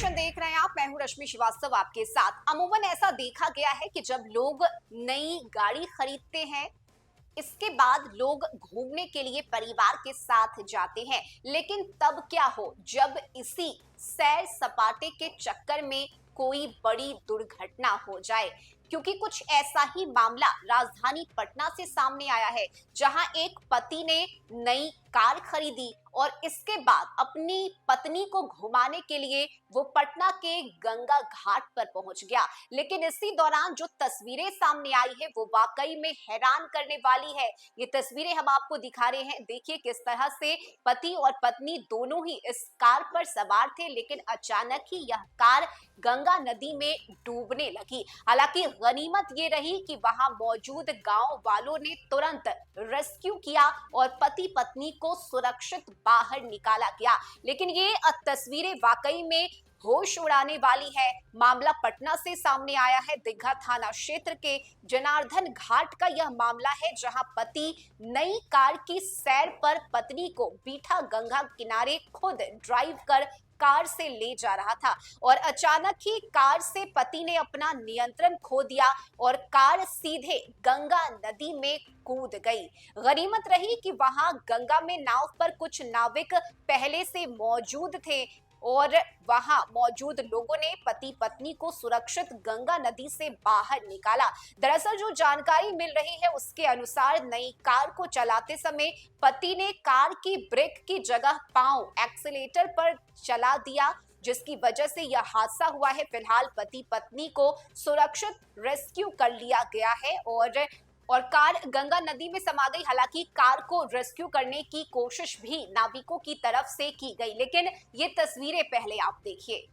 Nation देख रहे हैं आप। मैं हूं रश्मि श्रीवास्तव आपके साथ। अमूमन ऐसा देखा गया है कि जब लोग नई गाड़ी खरीदते हैं, इसके बाद लोग घूमने के लिए परिवार के साथ जाते हैं। लेकिन तब क्या हो जब इसी सैर सपाटे के चक्कर में कोई बड़ी दुर्घटना हो जाए, क्योंकि कुछ ऐसा ही मामला राजधानी पटना से सामने आया है, जहां एक पति ने नई कार खरीदी और इसके बाद अपनी पत्नी को घुमाने के लिए वो पटना के गंगा घाट पर पहुंच गया। लेकिन इसी दौरान जो तस्वीरें सामने आई है वो वाकई में हैरान करने वाली है। ये तस्वीरें हम आपको दिखा रहे हैं। देखिए किस तरह से पति और पत्नी दोनों ही इस कार पर सवार थे, लेकिन अचानक ही यह कार गंगा नदी में डूबने लगी। हालांकि गनीमत ये रही कि वहां मौजूद गांव वालों ने तुरंत रेस्क्यू किया और पति पत्नी को सुरक्षित बाहर निकाला गया। लेकिन ये तस्वीरें वाकई में होश उड़ाने वाली है। मामला पटना से सामने आया है। दीघा थाना क्षेत्र के जनार्दन घाट का यह मामला है, जहां पति नई कार की सैर पर पत्नी को बीठा गंगा किनारे खुद ड्राइव कर कार से ले जा रहा था और अचानक ही कार से पति ने अपना नियंत्रण खो दिया और कार सीधे गंगा नदी में कूद गई। गनीमत रही कि वहां गंगा में नाव पर कुछ नाविक पहले से मौजूद थे और वहां मौजूद लोगों ने पति पत्नी को सुरक्षित गंगा नदी से बाहर निकाला। दरअसल जो जानकारी मिल रही है उसके अनुसार नई कार को चलाते समय पति ने कार की ब्रेक की जगह पांव एक्सीलेटर पर चला दिया, जिसकी वजह से यह हादसा हुआ है। फिलहाल पति पत्नी को सुरक्षित रेस्क्यू कर लिया गया है और कार गंगा नदी में समा गई। हालांकि कार को रेस्क्यू करने की कोशिश भी नाविकों की तरफ से की गई, लेकिन ये तस्वीरें पहले आप देखिए।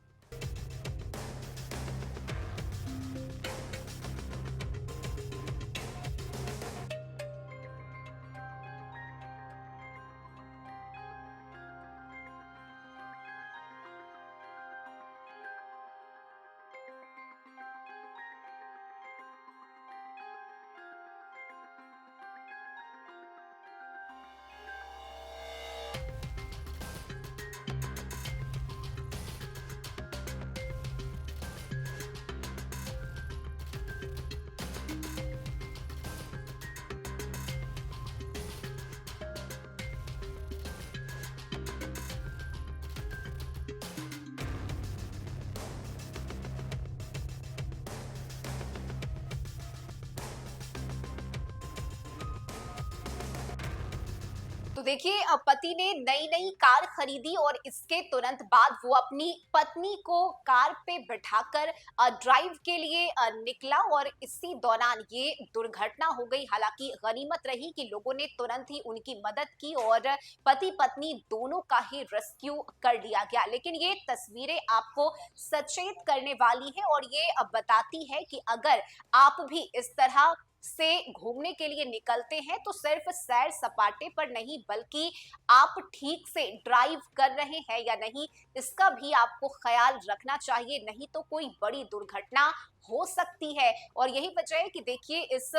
तो देखिए, पति ने नई नई कार खरीदी और इसके तुरंत बाद वो अपनी पत्नी को कार पे बिठाकर ड्राइव के लिए निकला और इसी दौरान ये दुर्घटना हो गई। हालांकि गनीमत रही कि लोगों ने तुरंत ही उनकी मदद की और पति पत्नी दोनों का ही रेस्क्यू कर लिया गया। लेकिन ये तस्वीरें आपको सचेत करने वाली है और ये बताती है कि अगर आप भी इस तरह से घूमने के लिए निकलते हैं तो सिर्फ सैर सपाटे पर नहीं, बल्कि आप ठीक से ड्राइव कर रहे हैं या नहीं, इसका भी आपको ख्याल रखना चाहिए। नहीं तो कोई बड़ी दुर्घटना हो सकती है। और यही वजह है कि देखिए इस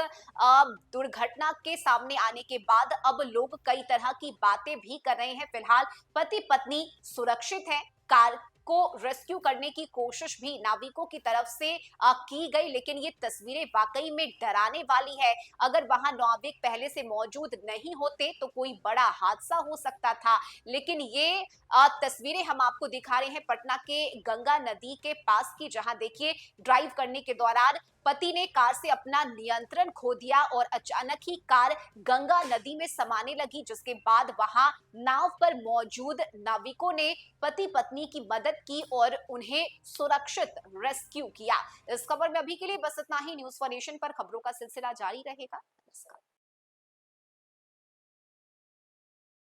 दुर्घटना के सामने आने के बाद अब लोग कई तरह की बातें भी कर रहे हैं। फिलहाल पति पत्नी सुरक्षित है। कार को रेस्क्यू करने की कोशिश भी नाविकों की तरफ से की गई, लेकिन ये तस्वीरें वाकई में डराने वाली है। अगर वहां नाविक पहले से मौजूद नहीं होते तो कोई बड़ा हादसा हो सकता था। लेकिन ये तस्वीरें हम आपको दिखा रहे हैं पटना के गंगा नदी के पास की, जहां देखिए ड्राइव करने के दौरान पति ने कार से अपना नियंत्रण खो दिया और अचानक ही कार गंगा नदी में समाने लगी, जिसके बाद वहां नाव पर मौजूद नाविकों ने पति पत्नी की मदद की और उन्हें सुरक्षित रेस्क्यू किया। इस खबर में अभी के लिए बस इतना ही। न्यूज़ फॉर नेशन पर खबरों का सिलसिला जारी रहेगा। नमस्कार।